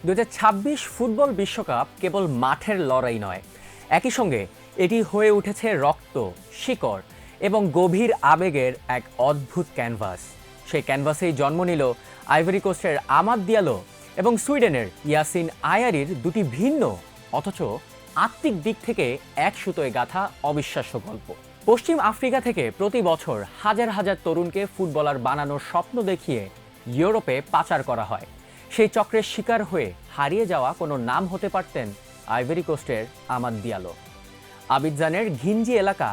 2026 football বিশ্বকাপ কেবল মাঠের লড়াই নয়, একই সঙ্গে এটি হয়ে উঠেছে রক্ত, শিকড় এবং গভীর আবেগের এক অদ্ভুত ক্যানভাস। সেই ক্যানভাসেই জন্ম নিল আইভরি কোস্টের আমাদ দিয়ালো এবং সুইডেনের ইয়াসিন আয়ারির দুটি ভিন্ন অথচ আত্মিক দিক থেকে এক সুতোয় গাঁথা অবিশ্বাস্য গল্প। পশ্চিম আফ্রিকা থেকে প্রতি বছর হাজার হাজার তরুণকে ফুটবলার বানানোর স্বপ্ন দেখিয়ে ইউরোপে পাচার করা হয়। সেই চক্রের শিকার হয়ে হারিয়ে যাওয়া কোনো নাম হতে পারতেন আইভরি কোস্টের আমাদ দিয়ালো। আবিদজানের ঘিঞ্জি এলাকা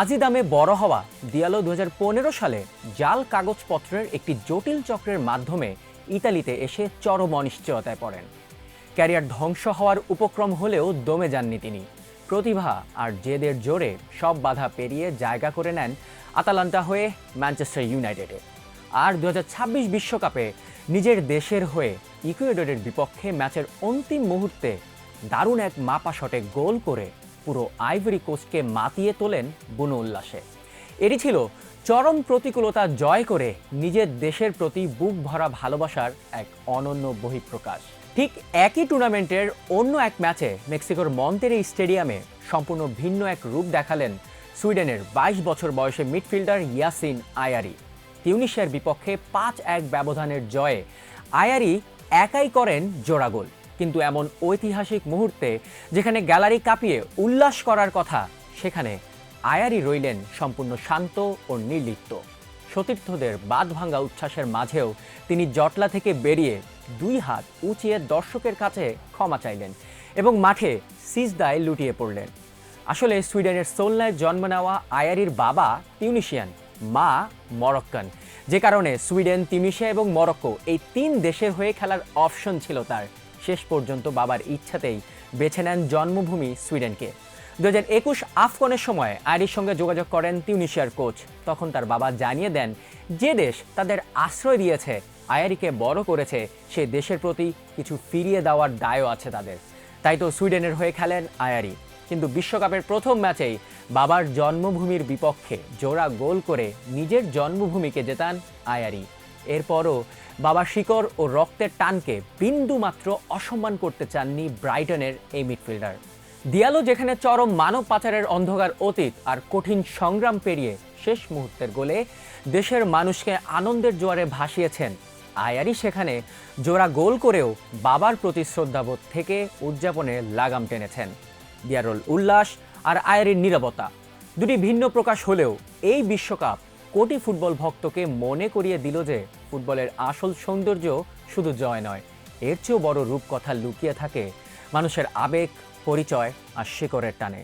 আজিদামে বড় হওয়া দিয়ালো 2015 সালে জাল কাগজপত্রের একটি জটিল চক্রের মাধ্যমে ইতালিতে এসে চরম অনিশ্চয়তায় পড়েন। ক্যারিয়ার ধ্বংস হওয়ার উপক্রম হলেও দমে যাননি তিনি। প্রতিভা আর জেদের জোরে সব বাধা পেরিয়ে জায়গা করে নেন আতালান্টা হয়ে ম্যানচেস্টার ইউনাইটেডে। আর 2026 বিশ্বকাপে নিজের দেশের হয়ে ইকুয়েডরের বিপক্ষে ম্যাচের অন্তিম মুহূর্তে দারুণ এক মাপা শটে গোল করে পুরো আইভরি কোস্টকে মাতিয়ে তোলেন বুনো উল্লাসে। এটি ছিল চরম প্রতিকূলতা জয় করে নিজের দেশের প্রতি বুক ভরা ভালোবাসার এক অনন্য বহিঃপ্রকাশ। ঠিক একই টুর্নামেন্টের অন্য এক ম্যাচে মেক্সিকোর মন্তেরে স্টেডিয়ামে সম্পূর্ণ ভিন্ন এক রূপ দেখালেন সুইডেনের 22 বছর বয়সে মিডফিল্ডার ইয়াসিন আয়ারি। তিউনিশিয়ার বিপক্ষে 5-1 ব্যবধানের জয়ে আয়ারি একাই করেন জোড়া গোল। কিন্তু এমন ঐতিহাসিক মুহূর্তে যেখানে গ্যালারি কাঁপিয়ে উল্লাস করার কথা, সেখানে আয়ারি রইলেন সম্পূর্ণ শান্ত ও নির্লিপ্ত। সতীর্থদের বাঁধভাঙ্গা উচ্ছ্বাসের মাঝেও তিনি জটলা থেকে বেরিয়ে 2 হাত উঁচিয়ে দর্শকের কাছে ক্ষমা চাইলেন এবং মাঠে সিজদায় লুটিয়ে পড়লেন। আসলে সুইডেনের সোলনায় জন্ম নেওয়া আয়ারির বাবা তিউনিশিয়ান, মা মরক্কান, যে কারণে সুইডেন, তিউনিশিয়া এবং মরক্কো এই 3 দেশের হয়ে খেলার অপশন ছিল তার। শেষ পর্যন্ত বাবার ইচ্ছাতেই বেছে নেন জন্মভূমি সুইডেনকে। 2021 আফকনের সময় আয়ারির সঙ্গে যোগাযোগ করেন তিউনিশিয়ার কোচ। তখন তার বাবা জানিয়ে দেন যে দেশ তাদের আশ্রয় দিয়েছে, আয়ারিকে বড় করেছে, সে দেশের প্রতি কিছু ফিরিয়ে দেওয়ার দায়ও আছে তাদের। তাই তো সুইডেনের হয়ে খেলেন আয়ারি। কিন্তু বিশ্বকাপের প্রথম ম্যাচেই বাবার জন্মভূমির বিপক্ষে জোড়া গোল করে নিজের জন্মভূমিকে জেতান আয়ারি। এরপরও বাবার শিকড় ও রক্তের টানকে বিন্দুমাত্র অসম্মান করতে চাননি ব্রাইটনের এই মিডফিল্ডার। দিয়ালো যেখানে চরম মানব পাচারের অন্ধকার অতীত আর কঠিন সংগ্রাম পেরিয়ে শেষ মুহূর্তের গোলে দেশের মানুষকে আনন্দের জোয়ারে ভাসিয়েছেন, আয়ারি সেখানে জোড়া গোল করেও বাবার প্রতি শ্রদ্ধাবোধ থেকে উদযাপনে লাগাম টেনেছেন। দিয়ালোর উল্লাস আর আয়ারির নীরবতা দুটি ভিন্ন প্রকাশ হলেও এই বিশ্বকাপ কোটি ফুটবল ভক্তকে মনে করিয়ে দিল যে ফুটবলের আসল সৌন্দর্য শুধু জয় নয়, এর চেয়েও বড় রূপকথা লুকিয়ে থাকে মানুষের আবেগ, পরিচয় আর শিকড়ের টানে।